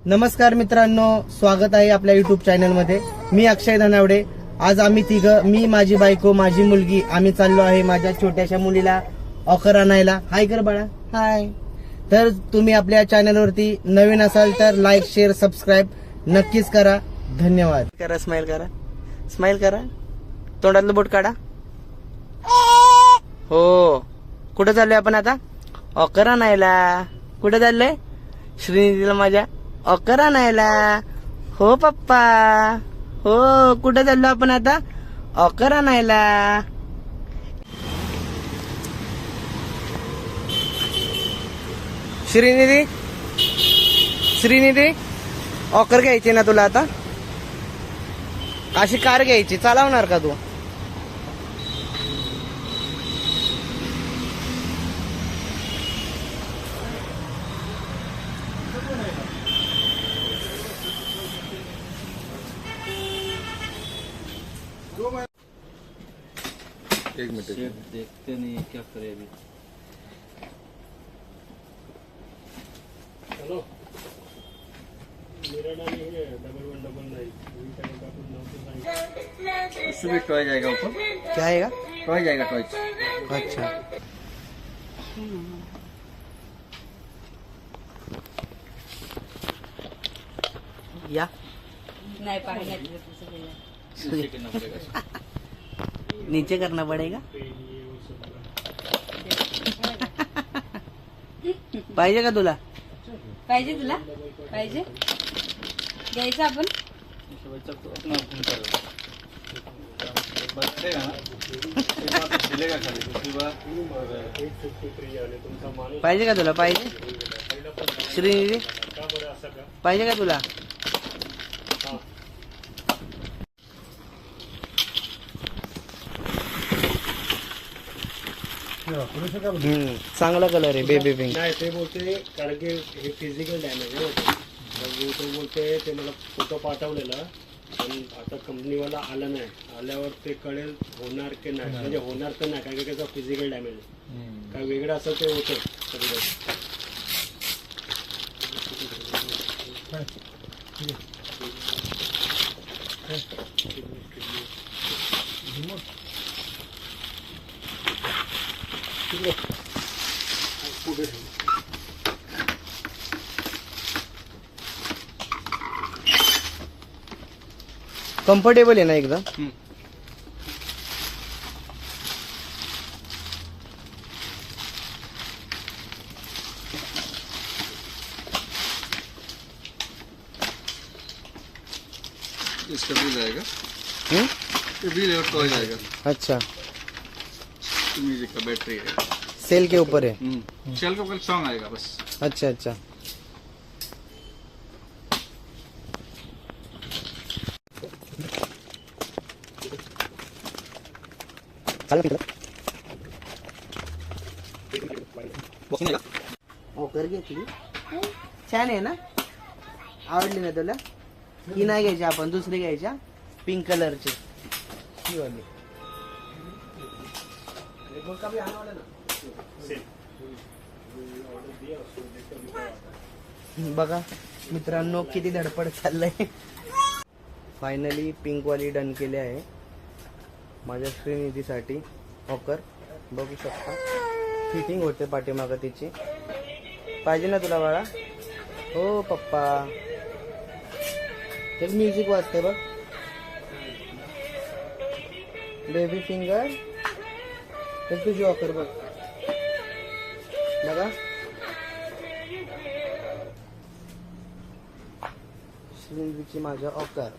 नमस्कार मित्रांनो, स्वागत आहे आपल्या युट्यूब चॅनल मध्ये। मी अक्षय धनावडे। आज आम्ही तिघं, मी, माझी बायको, माझी मुलगी, आम्ही चाललो आहे माझ्या छोट्याशा मुलीला ऑकर आणायला। हाय कर बाळा, हाय। तर तुम्ही आपल्या चॅनल वरती नवीन असाल तर लाईक, शेअर, सबस्क्राईब नक्कीच करा। धन्यवाद। करा, स्माइल करा, स्माइल करा, तोंडातलं बोट काढा। हो, कुठं चाललोय आपण आता? ऑकर आणायला। कुठं चाललोय? श्रीनिधीला माझ्या ऑकर आणायला। हो पप्पा, हो। कुठं चाललो आपण आता? ऑकर आणायला। श्रीनिधी, श्रीनिधी, ऑकर घ्यायची ना तुला आता? अशी कार घ्यायची, चालवणार का तू? एक मिनट, देखते नहीं क्या करे अभी। हेलो, मेरा नाम है 1119। उससे भी टॉय जाएगा ऊपर, क्या आएगा? टॉय जाएगा टॉय। अच्छा, या नहीं पाएंगे। नीचे गिरना पड़ेगा। नीचे करना पड़ेगा। पाहिजे का तुला? पाहिजे तुला? पाहिजे घ्यायचं आपण? इसे बच्चा को अपना घूम कर बैठेगा ना, एक बार हिलेगा खाली, दूसरी बार 853 आले तुमचा माणूस पाहिजे का तुला? पाहिजे श्रीनिधी, का बरं असं का? पाहिजे का तुला? चांगला कलर आहे, बेबी पिंक। नाही, ते बोलते कारण की हे फिजिकल डॅमेज आहे होतं। मग तो बोलते ते मला फोटो पाठवलेला, पण आता कंपनीवाला आला नाही। आल्यावर ते कळेल होणार की नाही, म्हणजे होणार तर नाही, कारण की त्याचा फिजिकल डॅमेज आहे। काय वेगळं असं ते होतं कधी कम्फर्टेबल आहे ना एकदम? इसका बिल आएगा, हम्म? ये बिल और टॉय जाएगा। अच्छा, म्यूजिक का बैटरी है। सेल के ऊपर है। चल का कल सॉन्ग आएगा बस। अच्छा अच्छा, ऑकर घेतली, छान आहे ना? आवडली ना तुला? ही नाही घ्यायची आपण, दुसरी घ्यायच्या पिंक कलरची, ही वाली। बघा मित्रांनो, किती धडपड चाललंय। फायनली पिंक वाली डन केली आहे माझ्या श्रीनिधीसाठी ऑकर। बघू शकता, फिटिंग होते पाठीमागं तिची। पाहिजे ना तुला बाळा? हो पप्पा। ते म्युझिक वाजते बघ, बेबी फिंगर। तर तुझी ऑकर बघ, बघा श्रीनिधीची माझ्या ऑकर।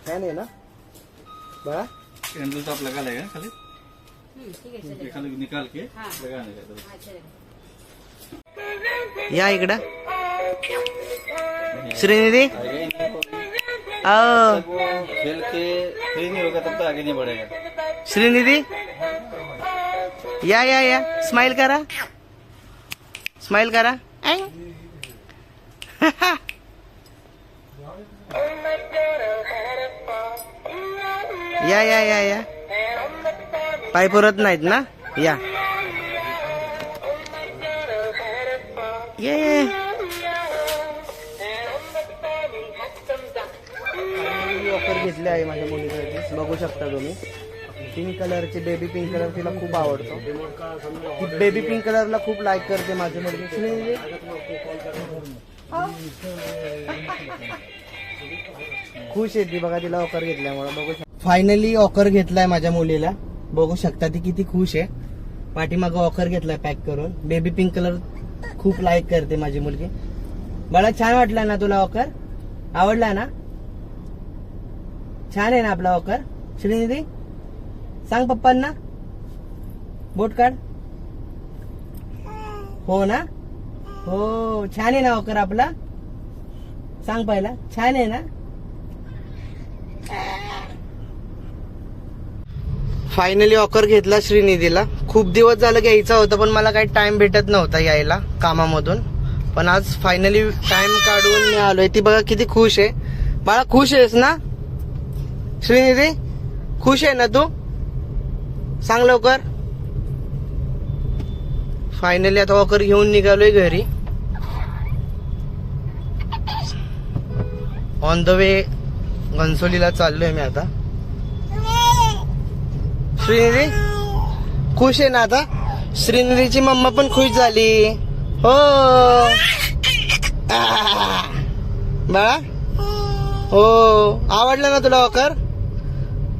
फॅन आहे ना बाळा? हैंडल तो आप लगा लेगा खाली, ठीक है, ये चलेगा। खाली निकाल के हाँ। लगाने का तो। हाँ, चलेगा। या इकडं श्रीनिधी। आगे ही नहीं होगा। आओ जब वो खेल के फ्री नहीं होगा तब तो आगे नहीं बढ़ेगा। श्रीनिधी, या स्माइल करा, स्माइल करा। या पाय पुरत नाहीत ना? या ये ऑफर घेतले आहे माझ्या मुलीसाठी, बघू शकता तुम्ही. पिंक कलरचे, बेबी पिंक कलर तिला खूप आवडतो. ती बेबी पिंक कलरला खूप लाईक करते माझी मुलगी. खुश आहे ती बघा, तिला ऑफर घेतल्यामुळे. बघू शकता फायनली ऑफर घेतलाय माझ्या मुलीला, बघू शकता ती किती खुश आहे. पाठीमागं ऑफर घेतलाय पॅक करून. बेबी पिंक कलर खूप लाईक करते माझी मुलगी. बाळा छान वाटला ना तुला ऑफर? आवडला ना? छान आहे ना आपला ऑफर? श्रीनिधी सांग पप्पांना, बोट काढ. हो ना? हो छान आहे ना ऑफर आपला? सांग पहिला, छान आहे ना? फायनली ऑफर घेतला श्रीनिधीला. खूप दिवस झालं घ्यायचा होता पण मला काही टाइम भेटत नव्हता यायला कामामधून. पण आज फायनली टाइम काढून मी आलोय. ती बघा किती खुश आहे. बाळा खुश आहेस ना श्रीनिधी? खुश आहे ना तू? सांग लवकर. फायनली आता ऑफर घेऊन निघालोय घरी. ऑन द वे घनसोलीला चाललोय मी आता. श्रीनिधी खुश आहे ना आता? श्रीनिधीची मम्मा पण खुश झाली. हो बाळा? हो आवडलं ना तुला ऑफर?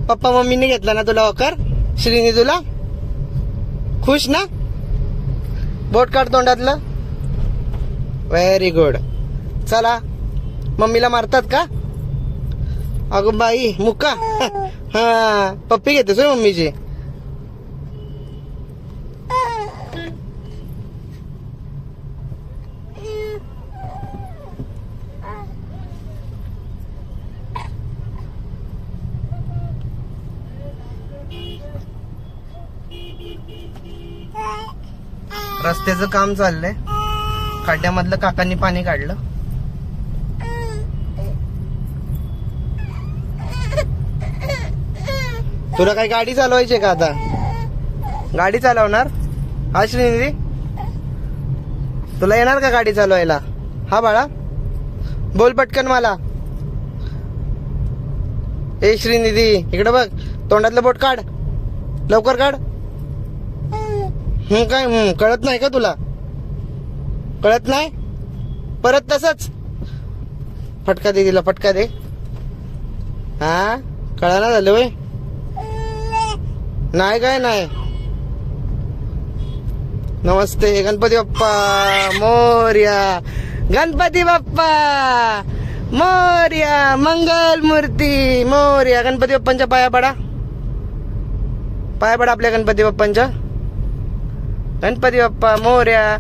पप्पा मम्मीने घेतला ना तुला ऑफर? श्रीनिधी तुला खुश ना? बोट काढ तोंडातलं. Very good. चला मम्मीला मारतात का? अगं बाई मुक्का. हा पप्पी घेतेस होय मम्मीची? रस्त्याचं काम चाललंय. खड्ड्यामधलं काकांनी पाणी काढलं. तुला काय गाडी चालवायची का आता? गाडी चालवणार? हा श्रीनिधी तुला येणार का गाडी चालवायला? हा बाळा बोल पटकन मला. ए श्रीनिधी इकडे बघ, तोंडातलं बोट काढ लवकर काढ. काय कळत नाही का तुला? कळत नाही? परत तसंच फटका दे तिला, फटका दे. हा कळाना झालं वय? नाही काय नाही. नमस्ते गणपती बाप्पा मोरया. गणपती बाप्पा मोरया. मंगल मूर्ती मोरया. गणपती बाप्पांच्या पाया पडा, पाया पडा आपल्या गणपती बाप्पांच्या. गणपती बाप्पा मोरया.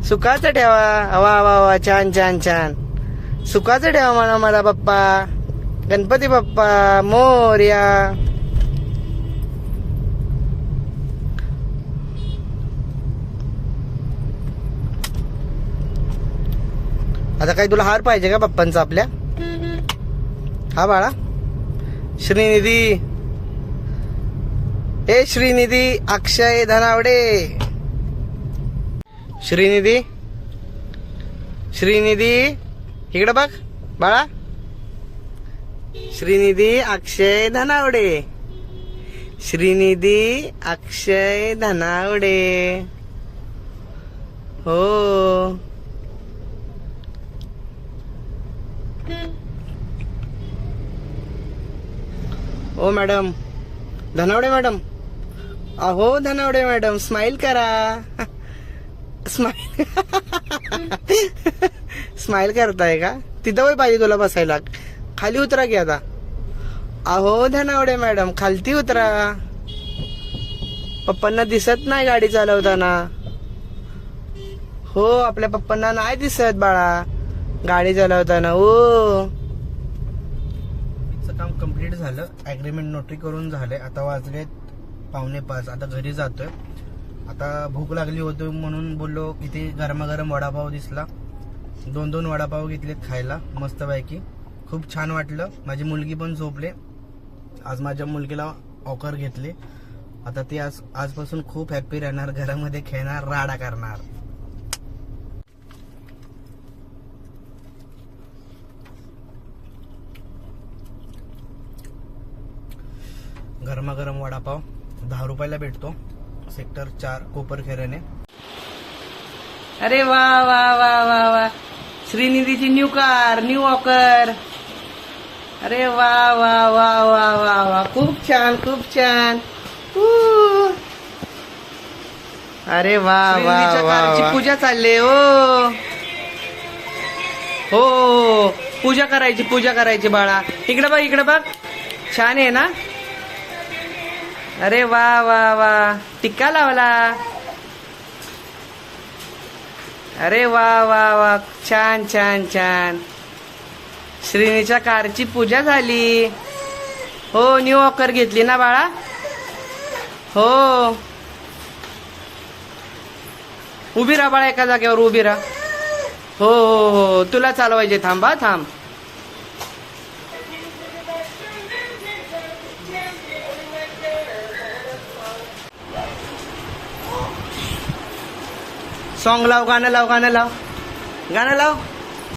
सुखाचं ठेवा. वा वा वा छान छान छान. सुखाचं ठेवा म्हणा मला बाप्पा. गणपती बाप्पा मोरया. आता काही तुला हार पाहिजे का बाप्पांचा आपल्या? हा बाळा श्रीनिधी. ए श्रीनिधी अक्षय धनावडे. श्रीनिधी श्रीनिधी इकडे बघ बाळा. श्रीनिधी अक्षय धनावडे. श्रीनिधी अक्षय धनावडे. हो ओ मॅडम धनावडे मॅडम. अहो धनावडे मॅडम स्माइल करा. स्माइल स्माइल करताय का? तिथं वय पाहिजे तुला बसायला. खाली उतरा की आता. अहो धनावडे मॅडम खालती उतरा. पप्पांना दिसत नाही गाडी चालवताना. हो आपल्या पप्पांना नाही दिसत बाळा गाडी चालवताना. ओ काम कंप्लीट झालं. ऍग्रीमेंट नोटरी करून झाले. आता वाजलेत 4:45. आता घरी जातोय. आता भूक लागली होती म्हणून बोललो इथे गरमागरम वडापाव दिसला. 2 वडापाव घेतलेत खायला मस्तपैकी. खूप छान वाटलं. माझी मुलगी पण झोपले. आज माझ्या मुलगीला ऑफर घेतले. आता ती आजपासून खूप हॅप्पी राहणार. घरामध्ये खेळणार, राडा करणार. गरमागरम वडापाव 10 रुपयाला भेटतो सेक्टर 4 कोपरखेऱ्याने. अरे वा वा वा वा वा, श्रीनिधीची न्यू कार, न्यू वॉकर. अरे वा वा वा वा वा वा, खूप छान खूप छान. अरे वा वा वा, पूजा चालले हो. हो पूजा करायची बाळा. इकडे बघ छान आहे ना. अरे वा वा वा, टिक्का लावला. अरे वा वा वा, छान छान छान. श्रीनीच्या कारची पूजा झाली. हो न्यू वॉकर घेतली ना बाळा. हो उभी राहा बाळा, एका जागेवर उभी राहा. हो हो हो, तुला चालवायचे. थांब. सॉन्ग लाव, गाणं लाव.